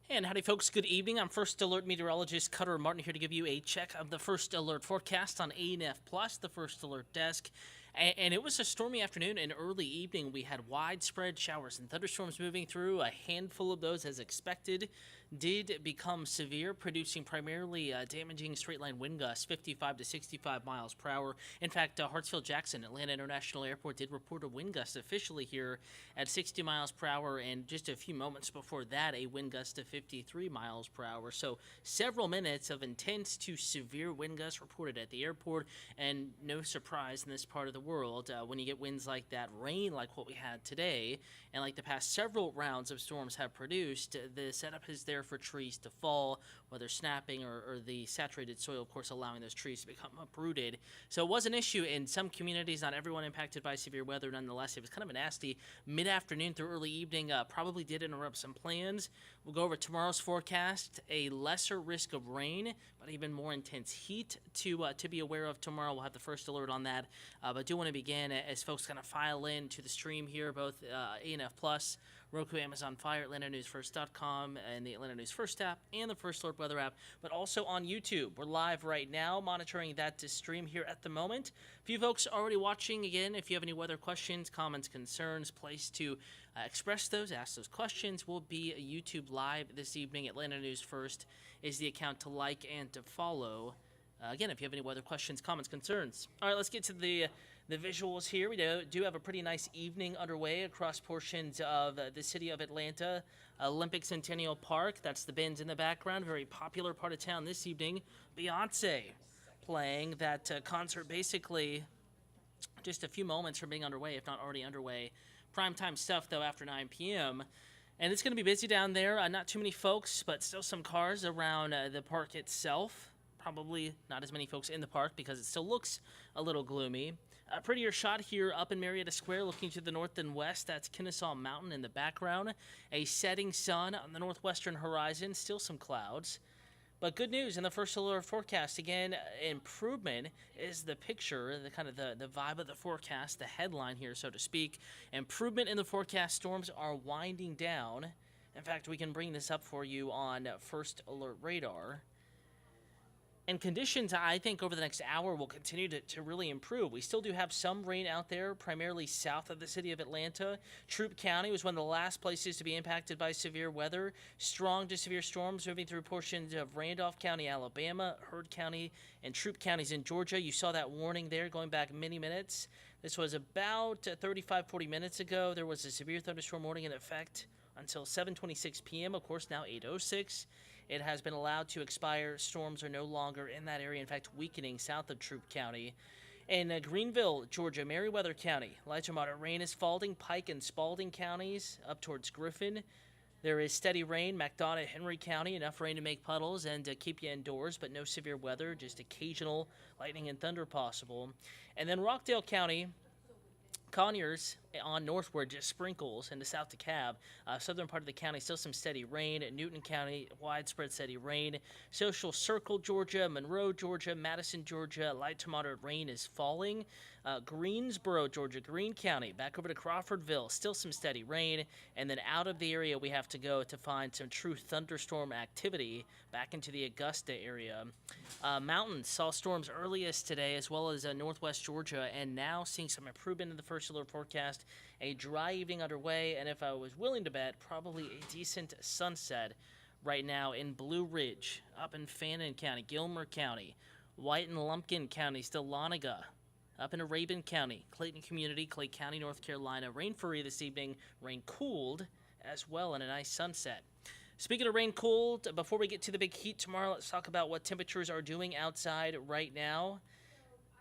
And howdy, folks. Good evening. I'm First Alert Meteorologist Cutter Martin here to give you a check of the First Alert forecast on ANF Plus, the First Alert desk. And it was a stormy afternoon and early evening. We had widespread showers and thunderstorms moving through. A handful of those, as expected, did become severe, producing primarily damaging straight-line wind gusts, 55 to 65 miles per hour. In fact, Hartsfield-Jackson Atlanta International Airport did report a wind gust officially here at 60 miles per hour, and just a few moments before that, a wind gust of 53 miles per hour. So several minutes of intense to severe wind gusts reported at the airport, and no surprise in this part of the world when you get winds like that, rain like what we had today, and like the past several rounds of storms have produced, the setup is there for trees to fall, whether snapping or the saturated soil, of course, allowing those trees to become uprooted. So it was an issue in some communities, not everyone impacted by severe weather. Nonetheless, it was kind of a nasty mid-afternoon through early evening, probably did interrupt some plans. We'll go over tomorrow's forecast, a lesser risk of rain, but even more intense heat to be aware of tomorrow. We'll have the first alert on that, but do want to begin as folks kind of file in to the stream here, both ANF Plus, Roku, Amazon Fire, AtlantaNewsFirst.com, and the Atlanta News First app, and the First Alert Weather app, but also on YouTube. We're live right now, monitoring that to stream here at the moment. A few folks already watching. Again, if you have any weather questions, comments, concerns, place to express those, ask those questions, will be YouTube Live this evening. Atlanta News First is the account to like and to follow. Again, if you have any weather questions, comments, concerns. All right, let's get to the visuals here. We do have a pretty nice evening underway across portions of the city of Atlanta. Olympic Centennial Park, that's the Benz in the background, very popular part of town this evening. Beyonce playing that concert basically just a few moments from being underway, if not already underway. Primetime stuff, though, after 9 p.m., and it's going to be busy down there. Not too many folks, but still some cars around the park itself. Probably not as many folks in the park because it still looks a little gloomy. A prettier shot here up in Marietta Square looking to the north and west. That's Kennesaw Mountain in the background. A setting sun on the northwestern horizon. Still some clouds. But good news in the first alert forecast. Again, improvement is the picture, the kind of the vibe of the forecast, the headline here, so to speak. Improvement in the forecast. Storms are winding down. In fact, we can bring this up for you on First Alert Radar. And conditions, I think, over the next hour will continue to really improve. We still do have some rain out there, primarily south of the city of Atlanta. Troup County was one of the last places to be impacted by severe weather. Strong to severe storms moving through portions of Randolph County, Alabama, Heard County, and Troup counties in Georgia. You saw that warning there going back many minutes. This was about 35, 40 minutes ago. There was a severe thunderstorm warning in effect until 7:26 p.m., of course, now 8:06. It has been allowed to expire. Storms are no longer in that area, in fact, weakening south of Troup County. In Greenville, Georgia, Meriwether County, light to moderate rain is falling. Pike and Spalding counties up towards Griffin. There is steady rain. McDonough, Henry County, enough rain to make puddles and keep you indoors, but no severe weather, just occasional lightning and thunder possible. And then Rockdale County, Conyers on northward, just sprinkles into South DeKalb. Southern part of the county, still some steady rain. Newton County, widespread steady rain. Social Circle, Georgia, Monroe, Georgia, Madison, Georgia, light to moderate rain is falling. Greensboro, Georgia, Greene County, back over to Crawfordville, still some steady rain. And then out of the area we have to go to find some true thunderstorm activity back into the Augusta area. Mountains saw storms earliest today, as well as northwest Georgia, and now seeing some improvement in the first alert forecast. A dry evening underway, and if I was willing to bet, probably a decent sunset right now in Blue Ridge, up in Fannin County, Gilmer County, White and Lumpkin Counties, Dahlonega, up in Rabun County, Clayton Community, Clay County, North Carolina. Rain free this evening, rain cooled as well, and a nice sunset. Speaking of rain cooled, before we get to the big heat tomorrow, let's talk about what temperatures are doing outside right now.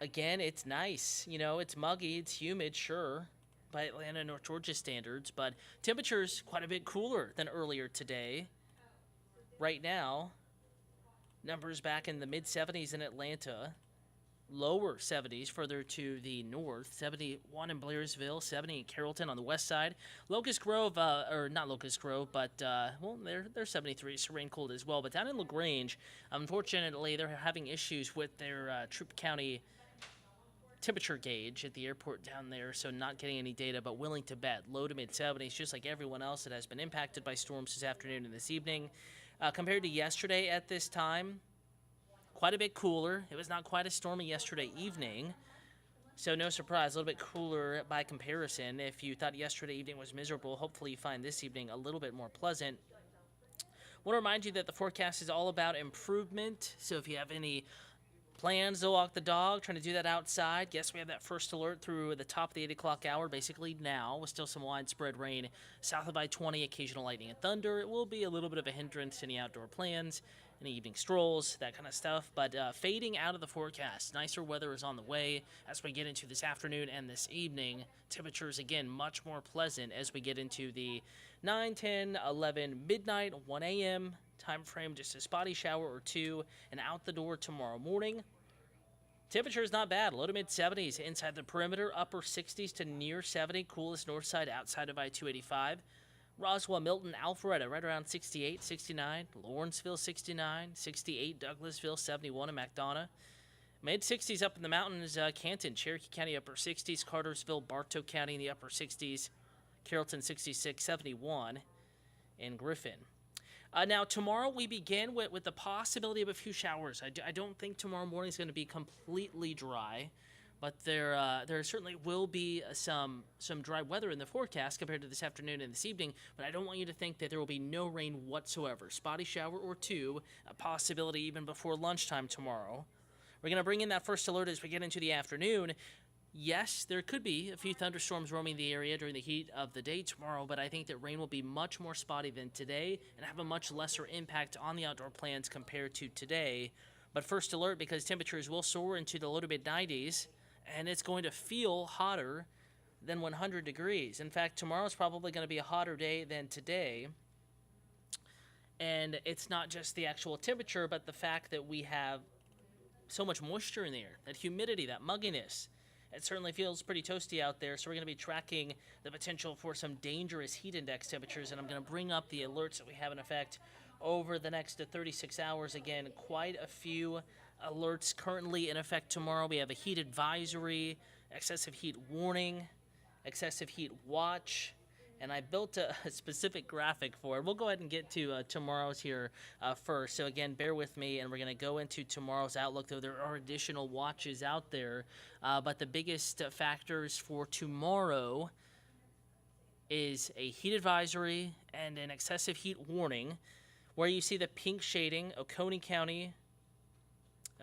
Again, it's nice. You know, it's muggy, it's humid, sure, by Atlanta and North Georgia standards, but temperatures quite a bit cooler than earlier today. Right now, numbers back in the mid-70s in Atlanta, lower 70s further to the north, 71 in Blairsville, 70 in Carrollton on the west side. Locust Grove, or not Locust Grove, but, well, they're 73, so rain cooled as well. But down in LaGrange, unfortunately, they're having issues with their Troup County temperature gauge at the airport down there, so not getting any data, but willing to bet low to mid 70s, just like everyone else that has been impacted by storms this afternoon and this evening. Compared to yesterday at this time, quite a bit cooler. It was not quite as stormy yesterday evening, so no surprise, a little bit cooler by comparison. If you thought yesterday evening was miserable, hopefully you find this evening a little bit more pleasant. I want to remind you that the forecast is all about improvement, so if you have any plans to walk the dog, trying to do that outside, yes, we have that first alert through the top of the 8 o'clock hour, basically now, with still some widespread rain south of I-20, occasional lightning and thunder. It will be a little bit of a hindrance to any outdoor plans, any evening strolls, that kind of stuff, but fading out of the forecast. Nicer weather is on the way as we get into this afternoon and this evening. Temperatures, again, much more pleasant as we get into the 9, 10, 11, midnight, 1 a.m. time frame, just a spotty shower or two, and out the door tomorrow morning. Temperature is not bad, low to mid 70s inside the perimeter, upper 60s to near 70, coolest north side outside of I-285. Roswell, Milton, Alpharetta, right around 68, 69. Lawrenceville, 69, 68. Douglasville, 71 in McDonough. Mid 60s up in the mountains, Canton, Cherokee County, upper 60s. Cartersville, Bartow County in the upper 60s. Carrollton, 66, 71 in Griffin. Now, tomorrow we begin with the possibility of a few showers. I don't think tomorrow morning is going to be completely dry, but there certainly will be some dry weather in the forecast compared to this afternoon and this evening, but I don't want you to think that there will be no rain whatsoever. Spotty shower or two, a possibility even before lunchtime tomorrow. We're going to bring in that first alert as we get into the afternoon. Yes, there could be a few thunderstorms roaming the area during the heat of the day tomorrow, but I think that rain will be much more spotty than today and have a much lesser impact on the outdoor plans compared to today. But first alert because temperatures will soar into the low to mid 90s, and it's going to feel hotter than 100 degrees. In fact, tomorrow is probably going to be a hotter day than today. And it's not just the actual temperature, but the fact that we have so much moisture in the air, that humidity, that mugginess. It certainly feels pretty toasty out there, so we're going to be tracking the potential for some dangerous heat index temperatures, and I'm going to bring up the alerts that we have in effect over the next 36 hours. Again, quite a few alerts currently in effect tomorrow. We have a heat advisory, excessive heat warning, excessive heat watch, and I built a specific graphic for it. We'll go ahead and get to tomorrow's here first. So again, bear with me, and we're going to go into tomorrow's outlook, though there are additional watches out there. But the biggest factors for tomorrow is a heat advisory and an excessive heat warning, where you see the pink shading, Oconee County,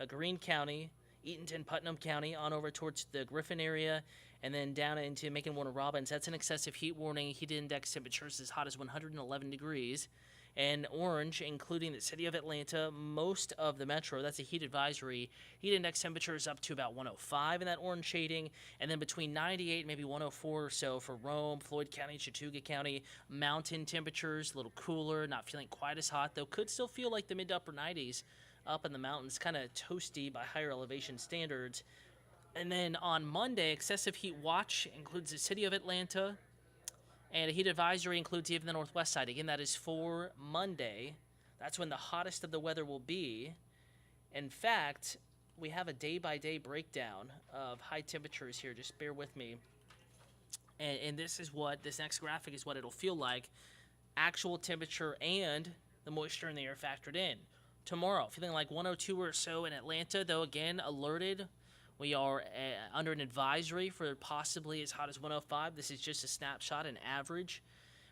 Greene County, Eatonton, Putnam County, on over towards the Griffin area, and then down into Macon, Warner Robins. That's an excessive heat warning. Heat index temperatures as hot as 111 degrees. And orange, including the city of Atlanta, most of the metro, that's a heat advisory. Heat index temperatures up to about 105 in that orange shading, and then between 98 and maybe 104 or so for Rome, Floyd County, Chattooga County. Mountain temperatures, a little cooler, not feeling quite as hot, though could still feel like the mid to upper 90s up in the mountains, kind of toasty by higher elevation standards. And then on Monday, excessive heat watch includes the city of Atlanta, and a heat advisory includes even the northwest side. Again, that is for Monday. That's when the hottest of the weather will be. In fact, we have a day-by-day breakdown of high temperatures here. Just bear with me. And this next graphic is what it'll feel like. Actual temperature and the moisture in the air factored in. Tomorrow, feeling like 102 or so in Atlanta, though again, alerted. We are under an advisory for possibly as hot as 105. This is just a snapshot, an average.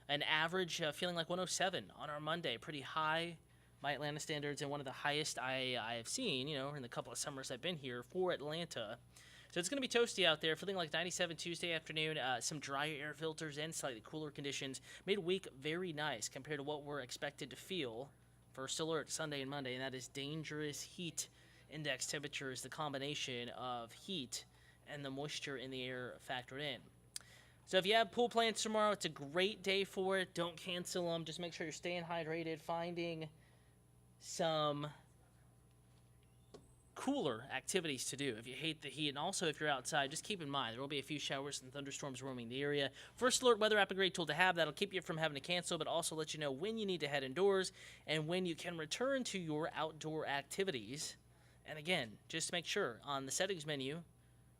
An average feeling like 107 on our Monday. Pretty high by Atlanta standards, and one of the highest I have seen, in the couple of summers I've been here for Atlanta. So it's going to be toasty out there, feeling like 97 Tuesday afternoon. Some drier air filters and slightly cooler conditions. Midweek, very nice compared to what we're expected to feel. First alert Sunday and Monday, and that is dangerous heat index temperatures, the combination of heat and the moisture in the air factored in. So if you have pool plans tomorrow, it's a great day for it. Don't cancel them. Just make sure you're staying hydrated, finding some cooler activities to do if you hate the heat. And also, if you're outside, just keep in mind there will be a few showers and thunderstorms roaming the area. First Alert Weather app, a great tool to have. That'll keep you from having to cancel, but also let you know when you need to head indoors and when you can return to your outdoor activities. And again, just make sure on the settings menu,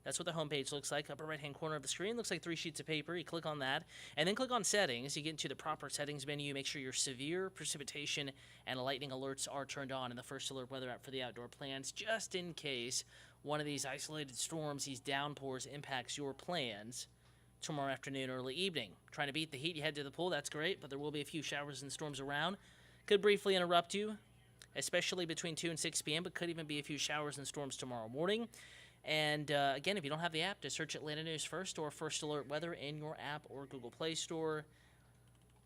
That's what the homepage looks like. Upper right-hand corner of the screen looks like 3 sheets of paper. You click on that, and then click on Settings. You get into the proper settings menu. Make sure your severe precipitation and lightning alerts are turned on in the First Alert Weather app for the outdoor plans, just in case one of these isolated storms, these downpours, impacts your plans tomorrow afternoon, early evening. Trying to beat the heat, you head to the pool. That's great, but there will be a few showers and storms around. Could briefly interrupt you, especially between 2 and 6 p.m., but could even be a few showers and storms tomorrow morning. And again, if you don't have the app, just search Atlanta News First or First Alert Weather in your app or Google Play Store.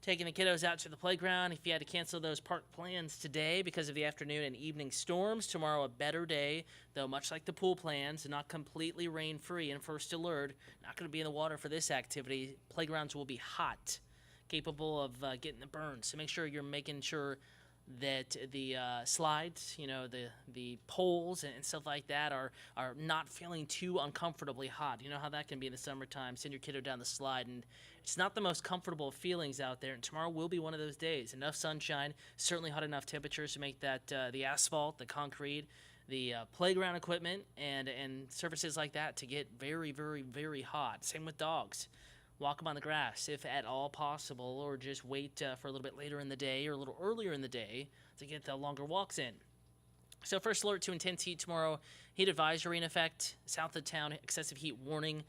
Taking the kiddos out to the playground. If you had to cancel those park plans today because of the afternoon and evening storms, tomorrow a better day, though much like the pool plans, not completely rain-free and First Alert. Not going to be in the water for this activity. Playgrounds will be hot, capable of getting the burn. So make sure you're making sure that the slides, the poles and stuff like that are not feeling too uncomfortably hot. You know how that can be in the summertime. Send your kiddo down the slide, and it's not the most comfortable of feelings out there. And tomorrow will be one of those days. Enough sunshine, certainly hot enough temperatures to make that the asphalt, the concrete, the playground equipment, and surfaces like that to get very, very, very hot. Same with dogs. Walk them on the grass if at all possible, or just wait for a little bit later in the day or a little earlier in the day to get the longer walks in. So First Alert to intense heat tomorrow. Heat advisory in effect. South of town, excessive heat warning.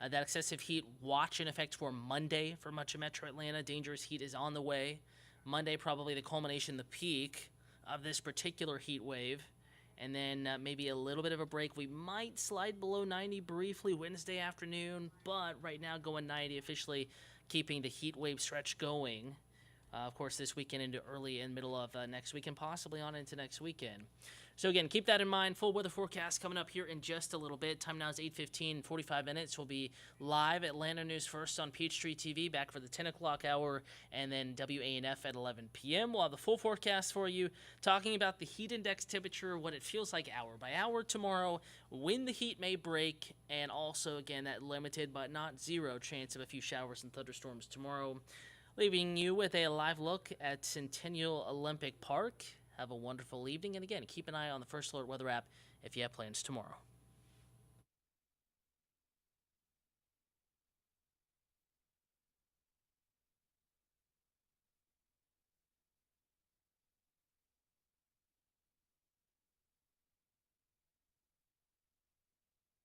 That excessive heat watch in effect for Monday for much of Metro Atlanta. Dangerous heat is on the way. Monday probably the culmination, the peak of this particular heat wave. And then maybe a little bit of a break. We might slide below 90 briefly Wednesday afternoon, but right now going 90, officially keeping the heat wave stretch going. Of course, this weekend into early and middle of next week and possibly on into next weekend. So again, keep that in mind. Full weather forecast coming up here in just a little bit. Time now is 8:15, 45 minutes. We'll be live Atlanta News First on Peachtree TV, back for the 10 o'clock hour, and then WANF at 11 p.m. We'll have the full forecast for you, talking about the heat index temperature, what it feels like hour by hour tomorrow, when the heat may break, and also, again, that limited but not zero chance of a few showers and thunderstorms tomorrow. Leaving you with a live look at Centennial Olympic Park. Have a wonderful evening, and again, keep an eye on the First Alert Weather app if you have plans tomorrow.